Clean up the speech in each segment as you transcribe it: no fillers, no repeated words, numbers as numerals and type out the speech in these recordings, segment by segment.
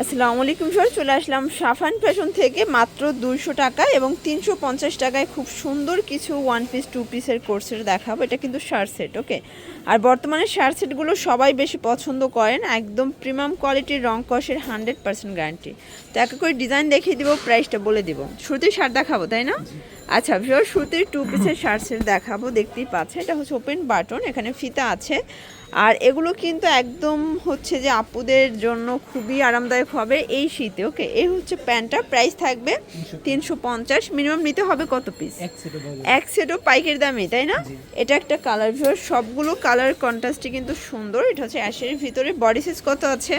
আসসালামু আলাইকুম স্যার, চলে আসলাম সাফান ফ্যাশন থেকে মাত্র 200 টাকা এবং 350 টাকায় খুব সুন্দর কিছু ওয়ান পিস টু পিসের কোর্সের দেখাবো। এটা কিন্তু শার্ট সেট, ওকে। আর বর্তমানে শার্ট সেটগুলো সবাই বেশি পছন্দ করেন, একদম প্রিমিয়াম কোয়ালিটির, রং কষের 100% গ্যারান্টি। তো একটা করে ডিজাইন দেখিয়ে দিব, প্রাইসটা বলে দিব। শুরুতেই শার্ট দেখাবো, তাই না? আচ্ছা ভিউয়ার, শুরুতেই টু পিসের শার্ট সেট দেখাবো। দেখতেই পাচ্ছেন এটা হচ্ছে ওপেন বাটন, এখানে ফিতা আছে। আর এগুলো কিন্তু একদম হচ্ছে যে আপুদের জন্য খুবই আরামদায়ক হবে এই শীতে, ওকে। এই হচ্ছে প্যান্টটা, প্রাইস থাকবে 350। মিনিমাম নিতে হবে কত পিস? এক সেটও পাইকারি দামে, তাই না? এটা একটা কালার ভিউয়ার, সবগুলো কালার কন্ট্রাস্টই কিন্তু সুন্দর। এটা হচ্ছে অ্যাশের ভিতরে। বডি সাইজ কত আছে?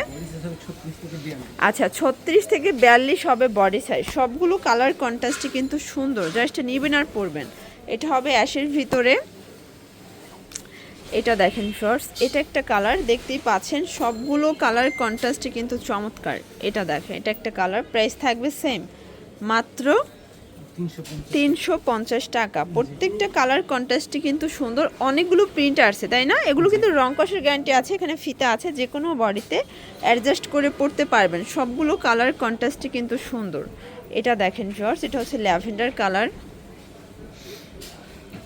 আচ্ছা, 36 থেকে 42 হবে বডি সাইজ। সবগুলো কালার কন্ট্রাস্টই কিন্তু সুন্দর, জাস্ট নিবেন আর পরবেন। এটা হবে অ্যাশের ভিতরে। এটা দেখেন শর্টস, এটা একটা কালার, দেখতেই পাচ্ছেন সবগুলো কালার কন্ট্রাস্টে কিন্তু চমৎকার। এটা দেখেন, এটা একটা কালার, প্রাইস থাকবে সেম, মাত্র 350 টাকা। প্রত্যেকটা কালার কন্ট্রাস্টই কিন্তু সুন্দর। অনেকগুলো প্রিন্ট আসছে, তাই না? এগুলো কিন্তু রং কষের গ্যারান্টি আছে, এখানে ফিতা আছে, যে কোনো বডিতে অ্যাডজাস্ট করে পরতে পারবেন। সবগুলো কালার কন্ট্রাস্টই কিন্তু সুন্দর। এটা দেখেন শর্টস, এটা হচ্ছে ল্যাভেন্ডার কালার।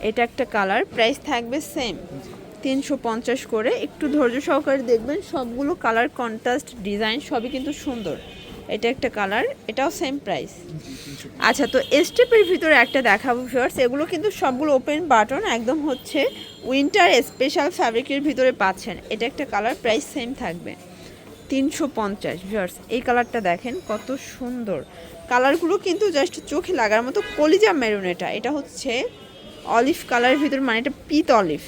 এটা একটা কালার, প্রাইস থাকবে সেম 350 করে। একটু ধৈর্য সহকারে দেখবেন, সবগুলো কালার কন্ট্রাস্ট ডিজাইন সবই কিন্তু সুন্দর। এটা একটা কালার, এটাও সেম প্রাইস। আচ্ছা, তো স্টেপের ভিতরে একটা দেখাবো ভিউয়ার্স। এগুলো কিন্তু সবগুলো ওপেন বাটন, একদম হচ্ছে উইন্টার স্পেশাল ফ্যাব্রিকের ভিতরে পাচ্ছেন। এটা একটা কালার, প্রাইস সেম থাকবে 350 ভিউয়ার্স। এই কালারটা দেখেন কত সুন্দর। কালারগুলো কিন্তু জাস্ট চোখে লাগার মতো, কলিজা মেরুন। এটা হচ্ছে অলিভ কালারের ভিতর, মানে এটা পিত অলিভ।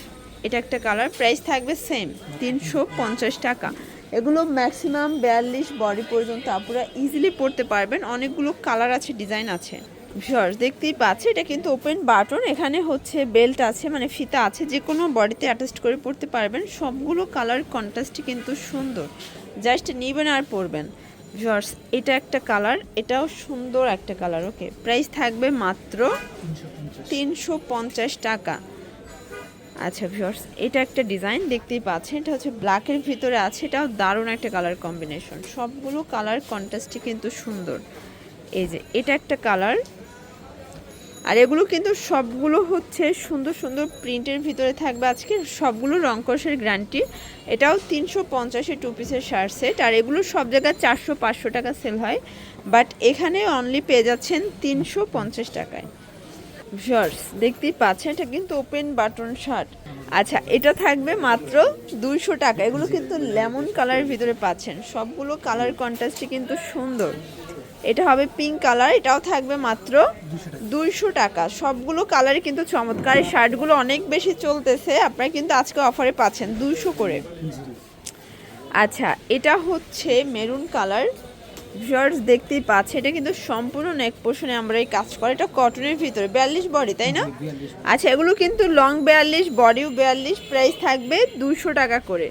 এটা একটা কালার, প্রাইস থাকবে সেম 350 টাকা। এগুলো ম্যাক্সিমাম 42 বডি পর্যন্ত আপুরা ইজিলি পরতে পারবেন। অনেকগুলো কালার আছে, ডিজাইন আছে। ভিউয়ার্স দেখতেই পাচ্ছে, এটা কিন্তু ওপেন বাটন, এখানে হচ্ছে বেল্ট আছে, মানে ফিতা আছে, যে কোনো বডিতে অ্যাটাচ করে পরতে পারবেন। সবগুলো কালার কন্ট্রাস্টই কিন্তু সুন্দর, জাস্ট নেবেন আর পরবেন। ভিউয়ার্স এটা একটা কালার, এটাও সুন্দর একটা কালার, ওকে। প্রাইস থাকবে মাত্র 350 টাকা। আচ্ছা ভিউয়ার্স, এটা একটা ডিজাইন দেখতেই পাচ্ছেন, এটা হচ্ছে ব্ল্যাকের ভিতরে আছে। এটাও দারুণ একটা কালার কম্বিনেশন। সবগুলো কালার কন্ট্রাস্টই কিন্তু সুন্দর। এই যে এটা একটা কালার। আর এগুলো কিন্তু সবগুলো হচ্ছে সুন্দর সুন্দর প্রিন্টের ভিতরে থাকবে। আজকে সবগুলো রং কষের গ্যারান্টি। এটাও 350-এ টু পিসের শার্ট সেট। আর এগুলো সব জায়গায় 400-500 টাকা সেল হয়, বাট এখানে অনলি পেয়ে যাচ্ছেন 350 টাকায়। ভিউয়ার্স দেখতেই পাচ্ছেন, এটা কিন্তু ওপেন বাটন শার্ট। আচ্ছা, এটা থাকবে মাত্র 200 টাকা। এগুলো কিন্তু লেমন কালারের ভিতরে পাচ্ছেন। সবগুলো কালার কন্ট্রাস্টই কিন্তু সুন্দর। এটা হবে পিঙ্ক কালার, এটাও থাকবে মাত্র 200 টাকা। সবগুলো কালারই কিন্তু চমৎকার। এই শার্টগুলো অনেক বেশি চলতেছে, আপনারা কিন্তু আজকে অফারে পাচ্ছেন 200 করে। আচ্ছা, এটা হচ্ছে মেরুন কালার। ভিউয়ার্স দেখতেই পাচ্ছে, এটা কিন্তু সম্পূর্ণ নেক পোর্শনে আমরা এই কাজ করি। এটা কটনের ভিতরে, 42 বডি, তাই না? আচ্ছা, এগুলো কিন্তু লং 42, বডিও 42। প্রাইস থাকবে 200 টাকা করে।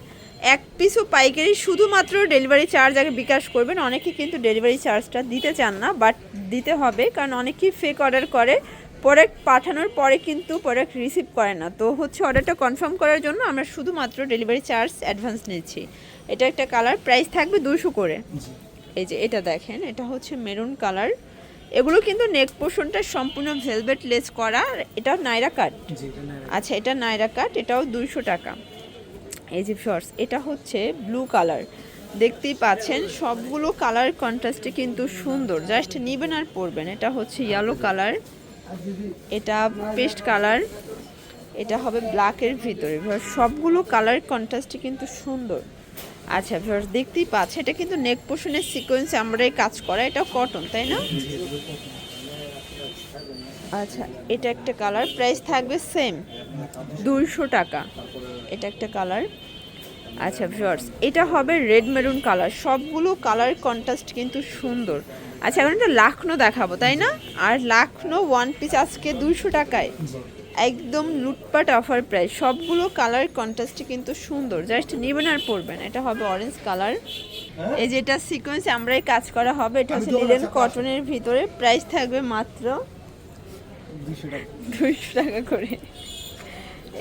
এক পিসও পাইকারি, শুধুমাত্র ডেলিভারি চার্জ আগে বিকাশ করবেন। অনেকে কিন্তু ডেলিভারি চার্জটা দিতে চান না, বাট দিতে হবে, কারণ অনেকেই ফেক অর্ডার করে, প্রোডাক্ট পাঠানোর পরে কিন্তু প্রোডাক্ট রিসিভ করে না। তো হচ্ছে অর্ডারটা কনফার্ম করার জন্য আমরা শুধুমাত্র ডেলিভারি চার্জ অ্যাডভান্স নিচ্ছি। এটা একটা কালার, প্রাইস থাকবে 200 করে। এই যে এটা দেখেন, এটা হচ্ছে মেরুন কালার। এগুলো কিন্তু নেক পোর্শনটা সম্পূর্ণ ভেলভেট লেস করা। এটা নাইরা কাট। আচ্ছা, এটা নাইরা কাট, এটাও 200 টাকা। এই যে শর্টস, এটা হচ্ছে ব্লু কালার, দেখতেই পাচ্ছেন সবগুলো কালার কন্ট্রাস্টে কিন্তু সুন্দর, জাস্ট নিবেন আর পরবেন। এটা হচ্ছে ইয়েলো কালার, এটা পেস্ট কালার, এটা হবে ব্ল্যাকের ভিতরে। সবগুলো কালার কন্ট্রাস্টে কিন্তু সুন্দর। আচ্ছা ভিউয়ার্স দেখতেই পাচ্ছে, এটা কিন্তু নেক পোর্শনের সিকোয়েন্স আমরা কাজ করা। এটা কটন, তাই না? আচ্ছা, এটা একটা কালার, প্রাইস থাকবে সেম 200 টাকা। এটা একটা কালার। আচ্ছা ভিউয়ার্স, এটা হবে রেড মেরুন কালার। সবগুলো কালার কন্ট্রাস্ট কিন্তু সুন্দর। আচ্ছা, এখন একটা লাখনো দেখাবো, তাই না? আর লাখনো ওয়ান পিস আজকে 200 টাকায়, একদম লুটপাট অফার প্রাইস। সবগুলো কালার কন্ট্রাস্টে কিন্তু সুন্দর, জাস্ট নেবেন আর পরবেন। এটা হবে অরেঞ্জ কালার। এই যে এটা সিকোয়েন্স আমরাই কাজ করা হবে। এটা হচ্ছে লিলেন কটনের ভিতরে। প্রাইস থাকবে মাত্র 200 টাকা করে।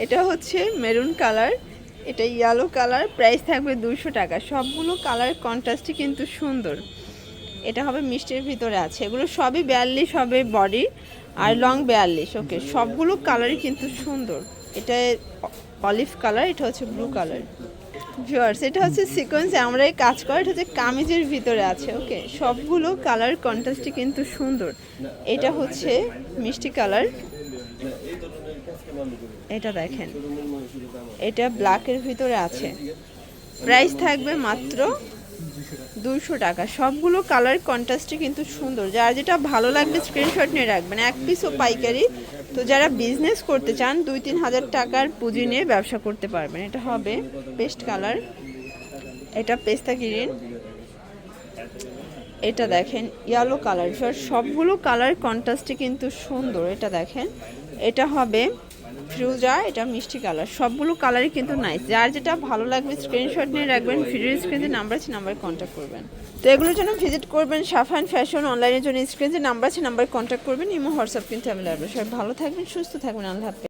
এটা হচ্ছে মেরুন কালার, এটা ইয়েলো কালার, প্রাইস থাকবে 200 টাকা। সবগুলো কালার কন্ট্রাস্টই কিন্তু সুন্দর। এটা হবে মিষ্টির ভিতরে আছে, এগুলো সবই 42 হবে বডি আর লং 42। ওকে, সবগুলো কালারই কিন্তু সুন্দর। এটা অলিভ কালার, এটা হচ্ছে ব্লু কালার। ভিউয়ার্স, এটা হচ্ছে সিকোয়েন্স আমরা এই কাজ করি, এটা হচ্ছে কামিজের ভিতরে আছে। ওকে, সবগুলো কালার কন্ট্রাস্টই কিন্তু সুন্দর। এটা হচ্ছে মিষ্টি কালার, এটা দেখেন, এটা ব্ল্যাকের ভিতরে আছে। প্রাইস থাকবে মাত্র 200 টাকা। সবগুলো কালার কন্ট্রাস্টই কিন্তু সুন্দর। যার যেটা ভালো লাগবে স্ক্রিনশট নিয়ে রাখবেন। এক পিসও পাইকারি। তো যারা বিজনেস করতে চান 2-3 হাজার টাকার পুঁজি নিয়ে ব্যবসা করতে পারবেন। এটা হবে পেস্ট কালার, এটা পেস্তা গ্রিন, এটা দেখেন ইয়েলো কালার। সবগুলো কালার কন্ট্রাস্টই কিন্তু সুন্দর। এটা দেখেন, এটা হবে ফিরোজা, এটা মিষ্টি কালার। সবগুলো কালারই কিন্তু নাইস। যার যেটা ভালো লাগবে স্ক্রিনশট নিয়ে রাখবেন। ভিডিও স্ক্রিনে নাম্বার আছে, নাম্বারে কন্ট্যাক্ট করবেন। তো এগুলোর জন্য ভিজিট করবেন সাফান ফ্যাশন। অনলাইনের জন্য স্ক্রিনে নাম্বার আছে, নাম্বারে কন্ট্যাক্ট করবেন। ইমো হোয়াটসঅ্যাপ কিন্তু অ্যাভেলেবল। সবাই ভালো থাকবেন, সুস্থ থাকবেন। আল্লাহ হাফেজ।